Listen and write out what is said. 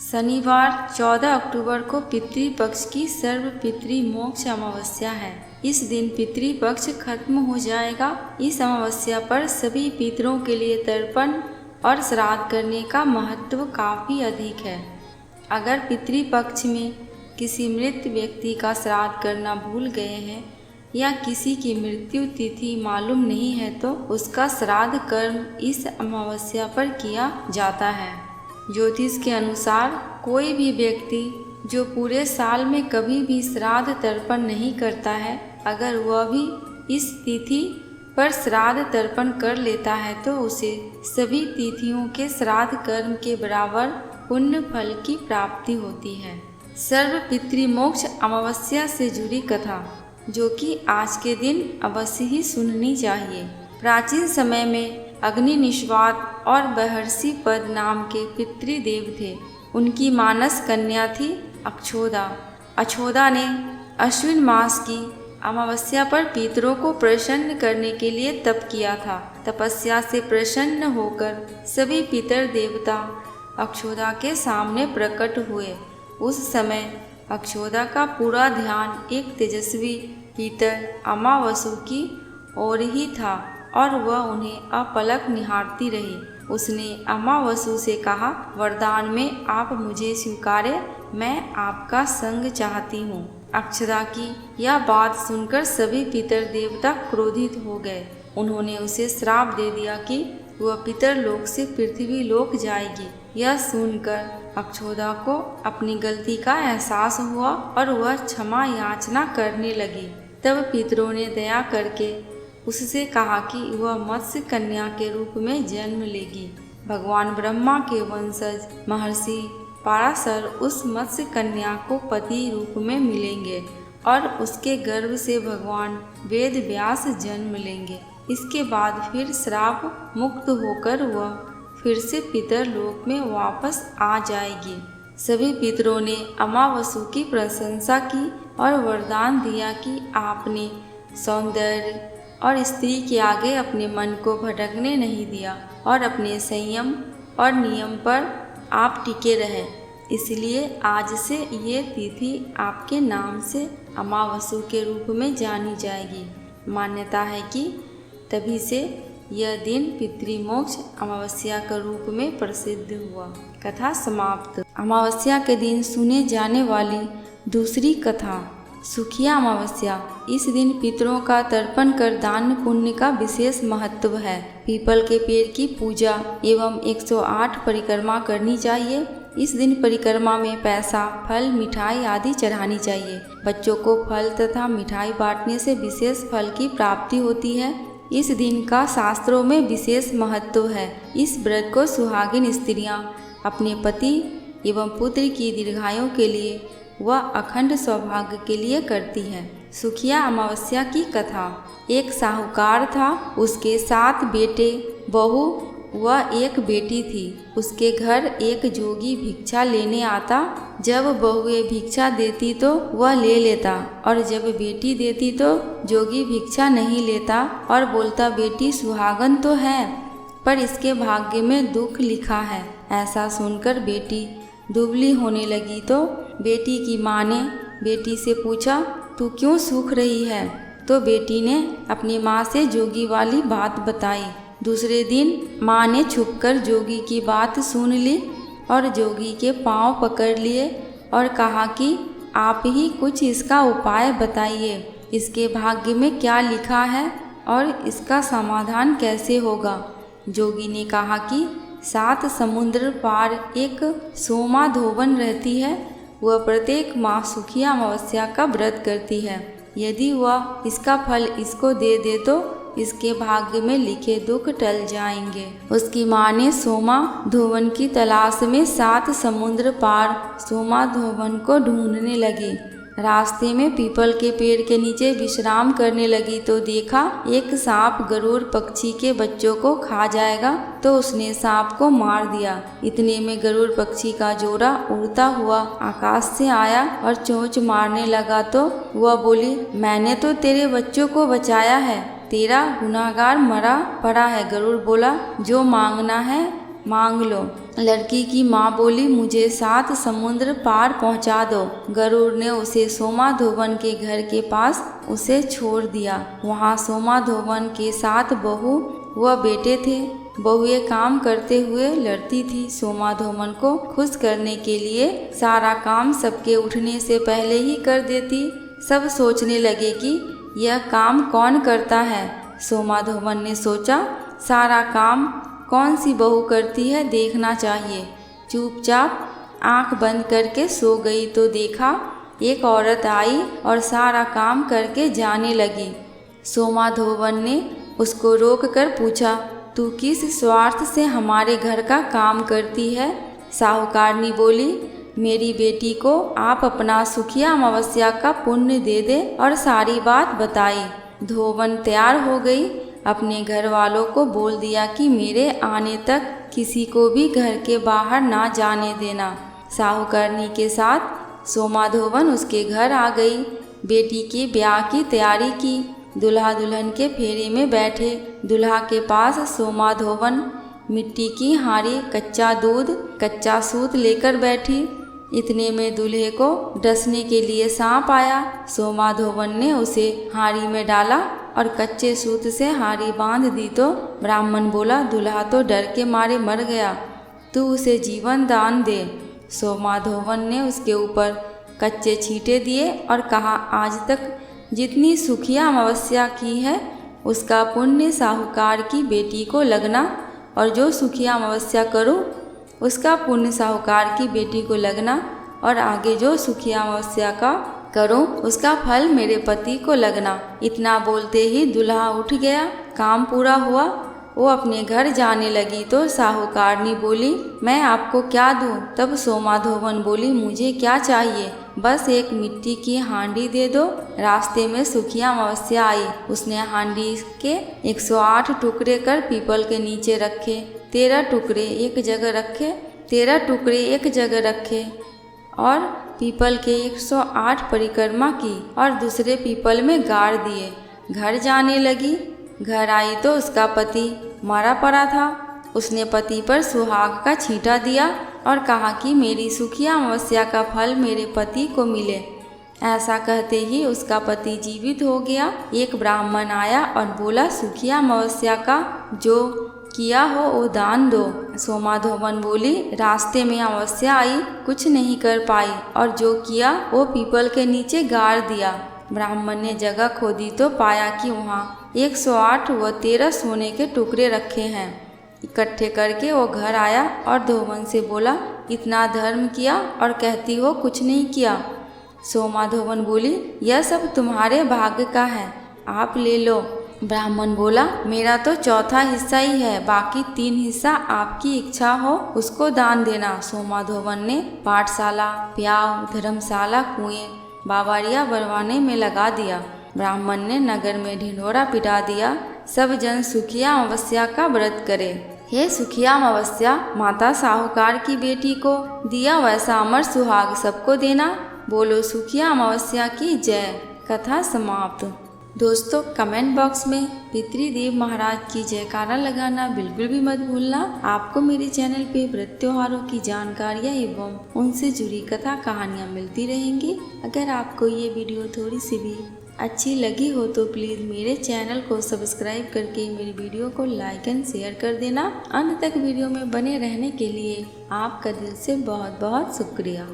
शनिवार 14 अक्टूबर को पितृपक्ष की सर्व पितृ मोक्ष अमावस्या है। इस दिन पितृपक्ष खत्म हो जाएगा। इस अमावस्या पर सभी पितरों के लिए तर्पण और श्राद्ध करने का महत्व काफ़ी अधिक है। अगर पितृपक्ष में किसी मृत व्यक्ति का श्राद्ध करना भूल गए हैं या किसी की मृत्यु तिथि मालूम नहीं है तो उसका श्राद्ध कर्म इस अमावस्या पर किया जाता है। ज्योतिष के अनुसार कोई भी व्यक्ति जो पूरे साल में कभी भी श्राद्ध तर्पण नहीं करता है, अगर वह भी इस तिथि पर श्राद्ध तर्पण कर लेता है तो उसे सभी तिथियों के श्राद्ध कर्म के बराबर पुण्य फल की प्राप्ति होती है। सर्व पितृमोक्ष अमावस्या से जुड़ी कथा जो कि आज के दिन अवश्य ही सुननी चाहिए। प्राचीन समय में अग्नि निष्वात और महर्षि पद नाम के पितृदेव थे। उनकी मानस कन्या थी अक्षोदा। अक्षोदा ने अश्विन मास की अमावस्या पर पितरों को प्रसन्न करने के लिए तप किया था। तपस्या से प्रसन्न होकर सभी पितर देवता अक्षोदा के सामने प्रकट हुए। उस समय अक्षोदा का पूरा ध्यान एक तेजस्वी पितर अमावसु की ओर ही था और वह उन्हें अपलक निहारती रही। उसने अमावसु से कहा, वरदान में आप मुझे स्वीकारें, मैं आपका संग चाहती हूँ। अक्षरा की यह बात सुनकर सभी पितर देवता क्रोधित हो गए। उन्होंने उसे श्राप दे दिया कि वह पितर लोक से पृथ्वी लोक जाएगी। यह सुनकर अक्षोदा को अपनी गलती का एहसास हुआ और वह क्षमा याचना करने लगी। तब पितरों ने दया करके उससे कहा कि वह मत्स्य कन्या के रूप में जन्म लेगी। भगवान ब्रह्मा के वंशज महर्षि पराशर उस मत्स्य कन्या को पति रूप में मिलेंगे और उसके गर्भ से भगवान वेद व्यास जन्म लेंगे। इसके बाद फिर श्राप मुक्त होकर वह फिर से पितर लोक में वापस आ जाएगी। सभी पितरों ने अमावसु की प्रशंसा की और वरदान दिया कि आपने सौंदर्य और स्त्री के आगे अपने मन को भटकने नहीं दिया और अपने संयम और नियम पर आप टिके रहे। इसलिए आज से ये तिथि आपके नाम से अमावसु के रूप में जानी जाएगी। मान्यता है कि तभी से यह दिन पितृमोक्ष अमावस्या के रूप में प्रसिद्ध हुआ। कथा समाप्त। अमावस्या के दिन सुने जाने वाली दूसरी कथा सुखिया अमावस्या। इस दिन पितरों का तर्पण कर दान पुण्य का विशेष महत्व है। पीपल के पेड़ की पूजा एवं 108 परिक्रमा करनी चाहिए। इस दिन परिक्रमा में पैसा, फल, मिठाई आदि चढ़ानी चाहिए। बच्चों को फल तथा मिठाई बांटने से विशेष फल की प्राप्ति होती है। इस दिन का शास्त्रों में विशेष महत्व है। इस व्रत को सुहागिन स्त्रियां अपने पति एवं पुत्र की दीर्घायु के लिए वह अखंड सौभाग्य के लिए करती है। सुखिया अमावस्या की कथा। एक साहूकार था, उसके 7 बेटे, बहू व एक बेटी थी। उसके घर एक जोगी भिक्षा लेने आता। जब बहुएं भिक्षा देती तो वह ले लेता और जब बेटी देती तो जोगी भिक्षा नहीं लेता और बोलता, बेटी सुहागन तो है पर इसके भाग्य में दुख लिखा है। ऐसा सुनकर बेटी दुबली होने लगी तो बेटी की माँ ने बेटी से पूछा, तू क्यों सूख रही है? तो बेटी ने अपनी माँ से जोगी वाली बात बताई। दूसरे दिन माँ ने छुपकर जोगी की बात सुन ली और जोगी के पांव पकड़ लिए और कहा कि आप ही कुछ इसका उपाय बताइए। इसके भाग्य में क्या लिखा है और इसका समाधान कैसे होगा? जोगी ने कहा कि 7 समुद्र पार एक सोमा धोवन रहती है। वह प्रत्येक माह सुखिया अमावस्या का व्रत करती है। यदि वह इसका फल इसको दे दे तो इसके भाग्य में लिखे दुख टल जाएंगे। उसकी माँ ने सोमा धोवन की तलाश में 7 समुद्र पार सोमा धोवन को ढूंढने लगी। रास्ते में पीपल के पेड़ के नीचे विश्राम करने लगी तो देखा एक सांप गरुड़ पक्षी के बच्चों को खा जाएगा, तो उसने सांप को मार दिया। इतने में गरुड़ पक्षी का जोड़ा उड़ता हुआ आकाश से आया और चोंच मारने लगा तो वह बोली, मैंने तो तेरे बच्चों को बचाया है, तेरा गुनाहगार मरा पड़ा है। गरुड़ बोला, जो मांगना है मांग लो। लड़की की माँ बोली, मुझे 7 समुद्र पार पहुँचा दो। गरुड़ ने उसे सोमाधोवन के घर के पास उसे छोड़ दिया। वहाँ सोमाधोवन के 7 बहू व बेटे थे। बहुएं काम करते हुए लड़ती थी। सोमाधोवन को खुश करने के लिए सारा काम सबके उठने से पहले ही कर देती। सब सोचने लगे कि यह काम कौन करता है। सोमाधोवन ने सोचा, सारा काम कौन सी बहू करती है, देखना चाहिए। चुपचाप आंख बंद करके सो गई तो देखा एक औरत आई और सारा काम करके जाने लगी। सोमाधोवन ने उसको रोक कर पूछा, तू किस स्वार्थ से हमारे घर का काम करती है? साहूकारनी बोली, मेरी बेटी को आप अपना सुखिया अमावस्या का पुण्य दे दे और सारी बात बताई। धोवन तैयार हो गई। अपने घर वालों को बोल दिया कि मेरे आने तक किसी को भी घर के बाहर ना जाने देना। साहूकारनी के साथ सोमाधोवन उसके घर आ गई। बेटी के ब्याह की तैयारी की। दूल्हा दुल्हन के फेरे में बैठे। दूल्हा के पास सोमाधोवन मिट्टी की हारी, कच्चा दूध, कच्चा सूत लेकर बैठी। इतने में दूल्हे को डसने के लिए सांप आया। सोमाधोवन ने उसे हारी में डाला और कच्चे सूत से हारी बांध दी तो ब्राह्मण बोला, दूल्हा तो डर के मारे मर गया, तू उसे जीवन दान दे। सोमाधोवन ने उसके ऊपर कच्चे छींटे दिए और कहा, आज तक जितनी सुखिया अमावस्या की है उसका पुण्य साहूकार की बेटी को लगना, और जो सुखिया अमावस्या करूं उसका पुण्य साहूकार की बेटी को लगना, और आगे जो सुखिया अमावस्या का करूं उसका फल मेरे पति को लगना। इतना बोलते ही दूल्हा उठ गया। काम पूरा हुआ। वो अपने घर जाने लगी तो साहूकारनी बोली, मैं आपको क्या दूं? तब सोमाधोवन बोली, मुझे क्या चाहिए, बस एक मिट्टी की हांडी दे दो। रास्ते में सुखिया अमावस्या आई। उसने हांडी के 108 टुकड़े कर पीपल के नीचे रखे। 13 टुकड़े एक जगह रखे, 13 टुकड़े एक जगह रखे और पीपल के 108 परिक्रमा की और दूसरे पीपल में गाड़ दिए। घर जाने लगी। घर आई तो उसका पति मरा पड़ा था। उसने पति पर सुहाग का छींटा दिया और कहा कि मेरी सुखिया अमावस्या का फल मेरे पति को मिले। ऐसा कहते ही उसका पति जीवित हो गया। एक ब्राह्मण आया और बोला, सुखिया अमावस्या का जो किया हो वो दान दो। सोमाधोवन बोली, रास्ते में अमावस्या आई, कुछ नहीं कर पाई, और जो किया वो पीपल के नीचे गाड़ दिया। ब्राह्मण ने जगह खोदी तो पाया कि वहाँ 108 व 13 सोने के टुकड़े रखे हैं। इकट्ठे करके वो घर आया और धोवन से बोला, इतना धर्म किया और कहती हो कुछ नहीं किया। सोमाधोवन बोली, यह सब तुम्हारे भाग्य का है, आप ले लो। ब्राह्मण बोला, मेरा तो चौथा हिस्सा ही है, बाकी 3 हिस्सा आपकी इच्छा हो उसको दान देना। सोमाधोवन ने पाठशाला, प्याव, धर्मशाला, कुएं, बावरिया बनवाने में लगा दिया। ब्राह्मण ने नगर में ढिंढोरा पिटा दिया, सब जन सुखिया अमावस्या का व्रत करे। हे सुखिया अमावस्या, माता साहूकार की बेटी को दिया वैसा अमर सुहाग सबको देना। बोलो सुखिया अमावस्या की जय। कथा समाप्त। दोस्तों, कमेंट बॉक्स में पितृदेव महाराज की जयकारा लगाना बिल्कुल भी मत भूलना। आपको मेरे चैनल पे व्रत त्योहारों की जानकारियाँ एवं उनसे जुड़ी कथा कहानियाँ मिलती रहेंगी। अगर आपको ये वीडियो थोड़ी सी भी अच्छी लगी हो तो प्लीज़ मेरे चैनल को सब्सक्राइब करके मेरी वीडियो को लाइक एंड शेयर कर देना। अंत तक वीडियो में बने रहने के लिए आपका दिल से बहुत बहुत शुक्रिया।